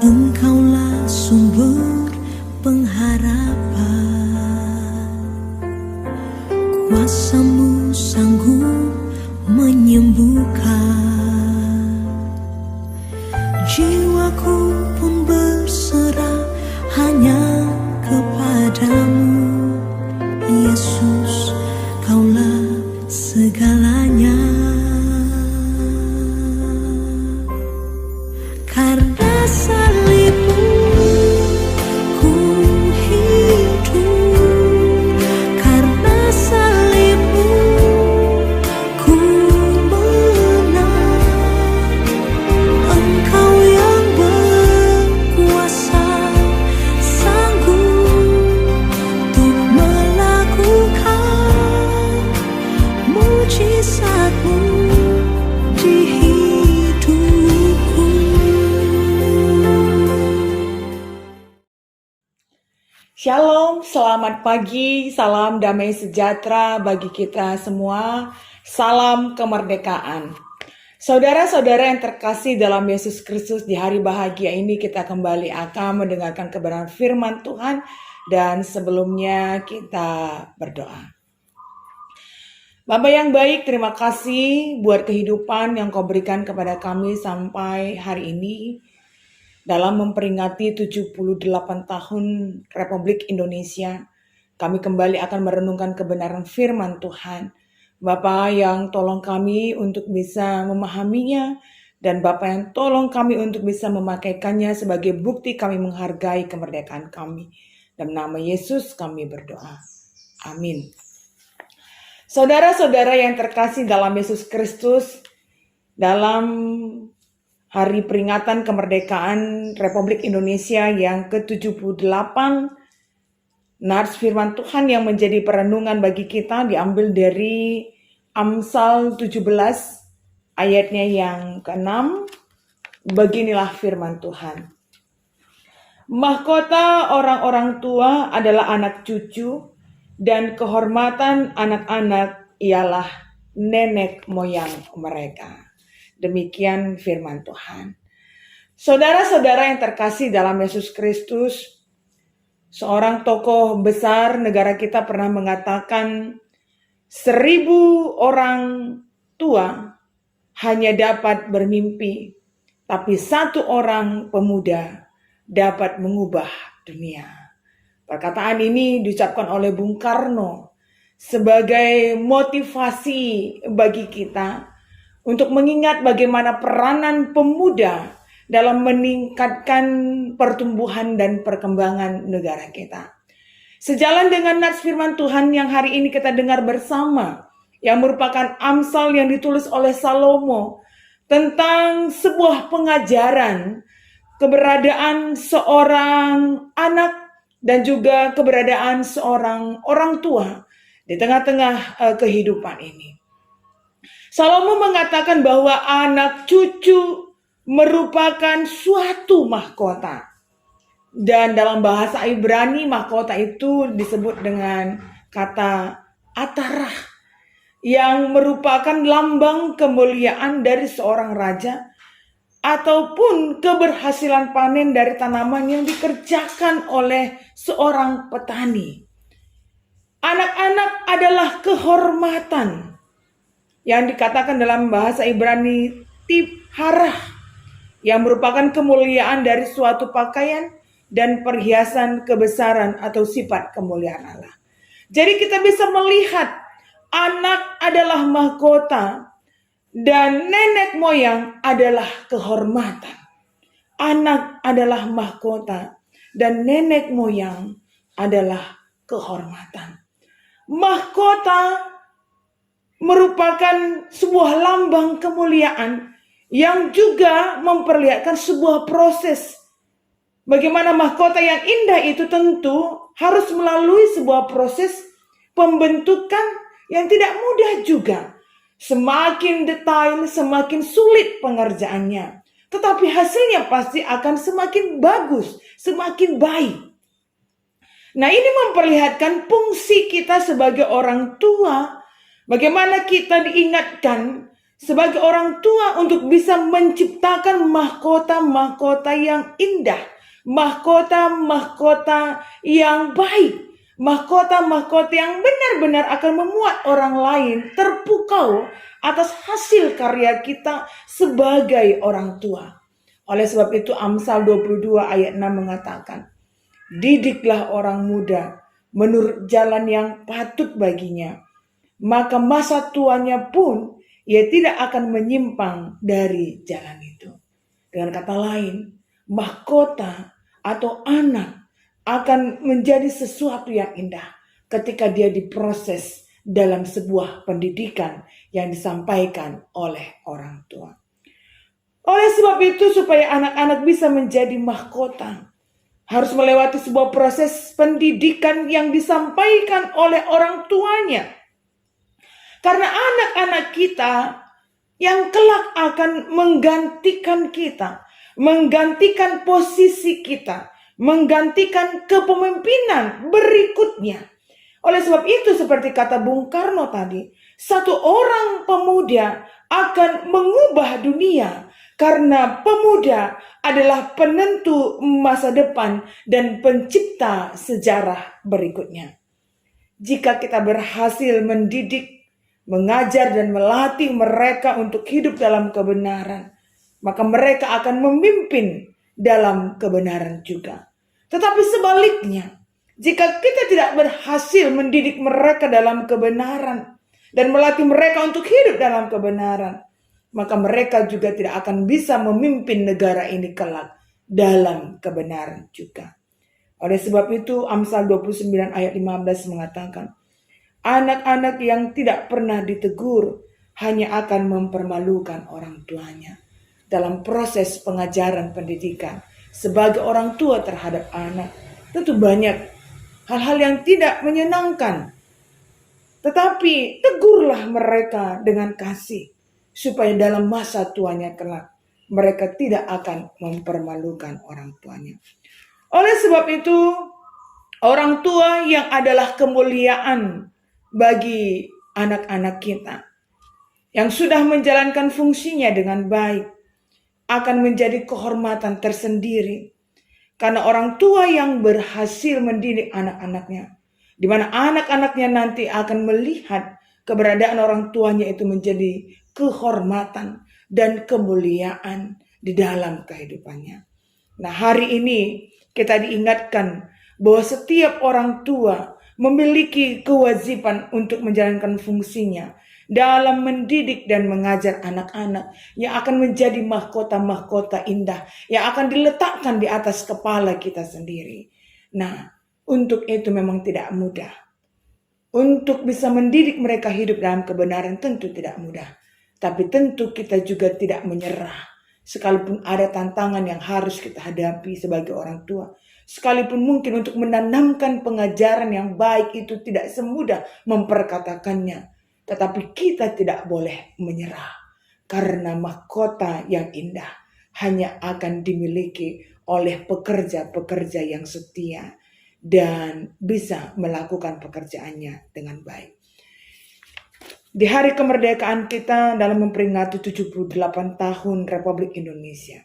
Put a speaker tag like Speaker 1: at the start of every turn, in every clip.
Speaker 1: Engkaulah sumber pengharapan, kuasa-Mu sanggup menyembuhkan. Jiwaku pun berserah hanya kepadamu, Yesus, Kaulah segalanya. Karena salib-Mu ku hidup, karena salib-Mu ku menang. Engkau yang berkuasa sanggup untuk melakukan mujizat-Mu di hidupku.
Speaker 2: Shalom, selamat pagi, salam damai sejahtera bagi kita semua, salam kemerdekaan. Saudara-saudara yang terkasih dalam Yesus Kristus, di hari bahagia ini kita kembali akan mendengarkan kebenaran firman Tuhan, dan sebelumnya kita berdoa. Bapa yang baik, terima kasih buat kehidupan yang Kau berikan kepada kami sampai hari ini dalam memperingati 78 tahun Republik Indonesia. Kami kembali akan merenungkan kebenaran firman Tuhan. Bapa yang tolong kami untuk bisa memahaminya, dan Bapa yang tolong kami untuk bisa memakaikannya sebagai bukti kami menghargai kemerdekaan kami. Dalam nama Yesus kami berdoa. Amin. Saudara-saudara yang terkasih dalam Yesus Kristus, dalam hari peringatan kemerdekaan Republik Indonesia yang ke-78, nats firman Tuhan yang menjadi perenungan bagi kita diambil dari Amsal 17 ayatnya yang ke-6. Beginilah firman Tuhan. Mahkota orang-orang tua adalah anak cucu, dan kehormatan anak-anak ialah nenek moyang mereka. Demikian firman Tuhan. Saudara-saudara yang terkasih dalam Yesus Kristus, seorang tokoh besar negara kita pernah mengatakan, 1000 orang tua hanya dapat bermimpi, tapi 1 orang pemuda dapat mengubah dunia. Perkataan ini diucapkan oleh Bung Karno sebagai motivasi bagi kita untuk mengingat bagaimana peranan pemuda dalam meningkatkan pertumbuhan dan perkembangan negara kita. Sejalan dengan nats firman Tuhan yang hari ini kita dengar bersama, yang merupakan Amsal yang ditulis oleh Salomo tentang sebuah pengajaran keberadaan seorang anak dan juga keberadaan seorang orang tua di tengah-tengah kehidupan ini. Salomo mengatakan bahwa anak cucu merupakan suatu mahkota. Dan dalam bahasa Ibrani, mahkota itu disebut dengan kata atarah, yang merupakan lambang kemuliaan dari seorang raja ataupun keberhasilan panen dari tanaman yang dikerjakan oleh seorang petani. Anak-anak adalah kehormatan yang dikatakan dalam bahasa Ibrani tipharah, yang merupakan kemuliaan dari suatu pakaian dan perhiasan kebesaran atau sifat kemuliaan Allah. Jadi kita bisa melihat anak adalah mahkota dan nenek moyang adalah kehormatan. Anak adalah mahkota dan nenek moyang adalah kehormatan. Mahkota merupakan sebuah lambang kemuliaan yang juga memperlihatkan sebuah proses. Bagaimana mahkota yang indah itu tentu harus melalui sebuah proses pembentukan yang tidak mudah juga. Semakin detail, semakin sulit pengerjaannya. Tetapi hasilnya pasti akan semakin bagus, semakin baik. Nah, ini memperlihatkan fungsi kita sebagai orang tua. Bagaimana kita diingatkan sebagai orang tua untuk bisa menciptakan mahkota-mahkota yang indah, mahkota-mahkota yang baik, mahkota-mahkota yang benar-benar akan memuat orang lain terpukau atas hasil karya kita sebagai orang tua. Oleh sebab itu Amsal 22 ayat 6 mengatakan, didiklah orang muda menurut jalan yang patut baginya, maka masa tuanya pun ia tidak akan menyimpang dari jalan itu. Dengan kata lain, mahkota atau anak akan menjadi sesuatu yang indah ketika dia diproses dalam sebuah pendidikan yang disampaikan oleh orang tua. Oleh sebab itu, supaya anak-anak bisa menjadi mahkota, harus melewati sebuah proses pendidikan yang disampaikan oleh orang tuanya. Karena anak-anak kita yang kelak akan menggantikan kita, menggantikan posisi kita, menggantikan kepemimpinan berikutnya. Oleh sebab itu, seperti kata Bung Karno tadi, satu orang pemuda akan mengubah dunia, karena pemuda adalah penentu masa depan dan pencipta sejarah berikutnya. Jika kita berhasil mendidik, mengajar dan melatih mereka untuk hidup dalam kebenaran, maka mereka akan memimpin dalam kebenaran juga. Tetapi sebaliknya, jika kita tidak berhasil mendidik mereka dalam kebenaran dan melatih mereka untuk hidup dalam kebenaran, maka mereka juga tidak akan bisa memimpin negara ini kelak dalam kebenaran juga. Oleh sebab itu Amsal 29 ayat 15 mengatakan, anak-anak yang tidak pernah ditegur hanya akan mempermalukan orang tuanya. Dalam proses pengajaran pendidikan sebagai orang tua terhadap anak, tentu banyak hal-hal yang tidak menyenangkan. Tetapi tegurlah mereka dengan kasih, supaya dalam masa tuanya kelak mereka tidak akan mempermalukan orang tuanya. Oleh sebab itu, orang tua yang adalah kemuliaan bagi anak-anak kita, yang sudah menjalankan fungsinya dengan baik, akan menjadi kehormatan tersendiri. Karena orang tua yang berhasil mendidik anak-anaknya, di mana anak-anaknya nanti akan melihat keberadaan orang tuanya itu menjadi kehormatan dan kemuliaan di dalam kehidupannya. Nah, hari ini kita diingatkan bahwa setiap orang tua memiliki kewajiban untuk menjalankan fungsinya dalam mendidik dan mengajar anak-anak yang akan menjadi mahkota-mahkota indah yang akan diletakkan di atas kepala kita sendiri. Nah, untuk itu memang tidak mudah. Untuk bisa mendidik mereka hidup dalam kebenaran tentu tidak mudah. Tapi tentu kita juga tidak menyerah. Sekalipun ada tantangan yang harus kita hadapi sebagai orang tua. Sekalipun mungkin untuk menanamkan pengajaran yang baik itu tidak semudah memperkatakannya. Tetapi kita tidak boleh menyerah. Karena mahkota yang indah hanya akan dimiliki oleh pekerja-pekerja yang setia dan bisa melakukan pekerjaannya dengan baik. Di hari kemerdekaan kita dalam memperingati 78 tahun Republik Indonesia,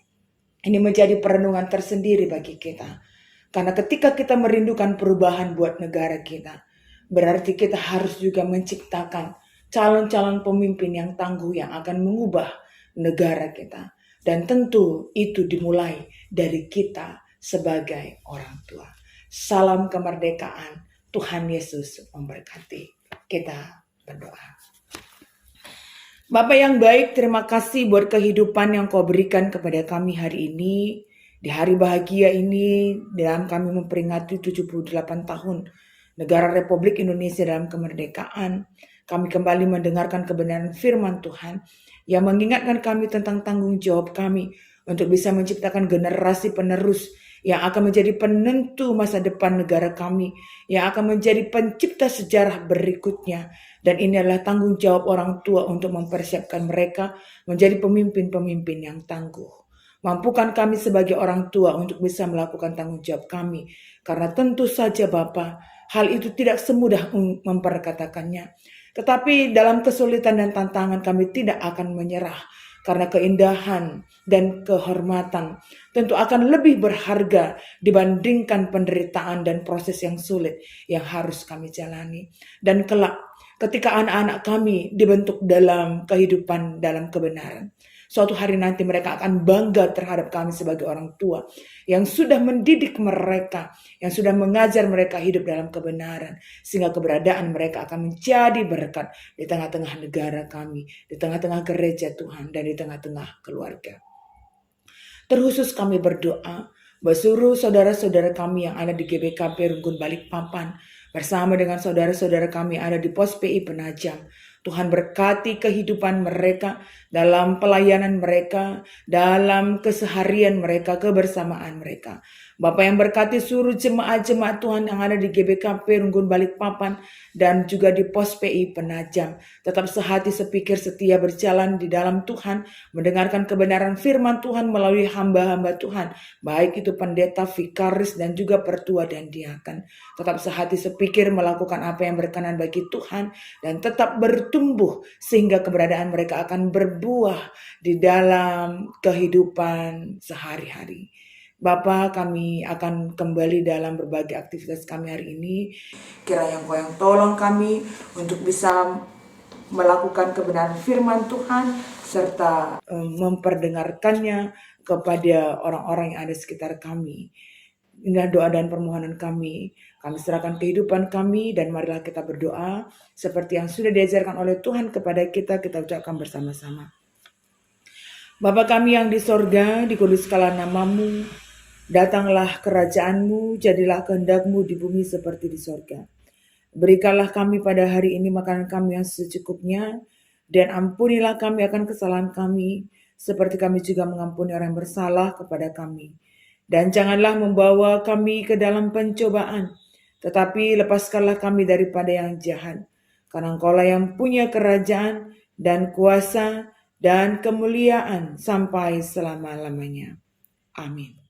Speaker 2: ini menjadi perenungan tersendiri bagi kita. Karena ketika kita merindukan perubahan buat negara kita, berarti kita harus juga menciptakan calon-calon pemimpin yang tangguh yang akan mengubah negara kita. Dan tentu itu dimulai dari kita sebagai orang tua. Salam kemerdekaan, Tuhan Yesus memberkati. Kita berdoa. Bapa yang baik, terima kasih buat kehidupan yang Kau berikan kepada kami hari ini. Di hari bahagia ini, dalam kami memperingati 78 tahun negara Republik Indonesia dalam kemerdekaan, kami kembali mendengarkan kebenaran firman Tuhan yang mengingatkan kami tentang tanggung jawab kami untuk bisa menciptakan generasi penerus yang akan menjadi penentu masa depan negara kami, yang akan menjadi pencipta sejarah berikutnya. Dan ini adalah tanggung jawab orang tua untuk mempersiapkan mereka menjadi pemimpin-pemimpin yang tangguh. Mampukan kami sebagai orang tua untuk bisa melakukan tanggung jawab kami. Karena tentu saja Bapa, hal itu tidak semudah memperkatakannya. Tetapi dalam kesulitan dan tantangan kami tidak akan menyerah, karena keindahan dan kehormatan tentu akan lebih berharga dibandingkan penderitaan dan proses yang sulit yang harus kami jalani. Dan kelak ketika anak-anak kami dibentuk dalam kehidupan dalam kebenaran, suatu hari nanti mereka akan bangga terhadap kami sebagai orang tua yang sudah mendidik mereka, yang sudah mengajar mereka hidup dalam kebenaran, sehingga keberadaan mereka akan menjadi berkat di tengah-tengah negara kami, di tengah-tengah gereja Tuhan, dan di tengah-tengah keluarga. Terkhusus kami berdoa buat seluruh saudara-saudara kami yang ada di GBKP Rungkun Balikpapan, bersama dengan saudara-saudara kami yang ada di Pos PI Penajam. Tuhan berkati kehidupan mereka, dalam pelayanan mereka, dalam keseharian mereka, kebersamaan mereka. Bapak yang berkati seluruh jemaat-jemaat Tuhan yang ada di GBKP Rungkun Balikpapan dan juga di Pos PI Penajam. Tetap sehati sepikir setia berjalan di dalam Tuhan, mendengarkan kebenaran firman Tuhan melalui hamba-hamba Tuhan, baik itu pendeta, vikaris, dan juga pertua dan diaken. Tetap sehati sepikir melakukan apa yang berkenan bagi Tuhan, dan tetap bertumbuh sehingga keberadaan mereka akan berbuah di dalam kehidupan sehari-hari. Bapa, kami akan kembali dalam berbagai aktivitas kami hari ini. Kiranya Engkau yang tolong kami untuk bisa melakukan kebenaran firman Tuhan, serta memperdengarkannya kepada orang-orang yang ada di sekitar kami. Inilah doa dan permohonan kami. Kami serahkan kehidupan kami, dan marilah kita berdoa seperti yang sudah diajarkan oleh Tuhan kepada kita ucapkan bersama-sama. Bapa kami yang di sorga, dikuduskanlah namamu, datanglah kerajaanmu, jadilah kehendak-Mu di bumi seperti di sorga. Berikanlah kami pada hari ini makanan kami yang secukupnya, dan ampunilah kami akan kesalahan kami, seperti kami juga mengampuni orang yang bersalah kepada kami. Dan janganlah membawa kami ke dalam pencobaan, tetapi lepaskanlah kami daripada yang jahat. Karena Engkaulah yang punya kerajaan dan kuasa dan kemuliaan sampai selama-lamanya. Amin.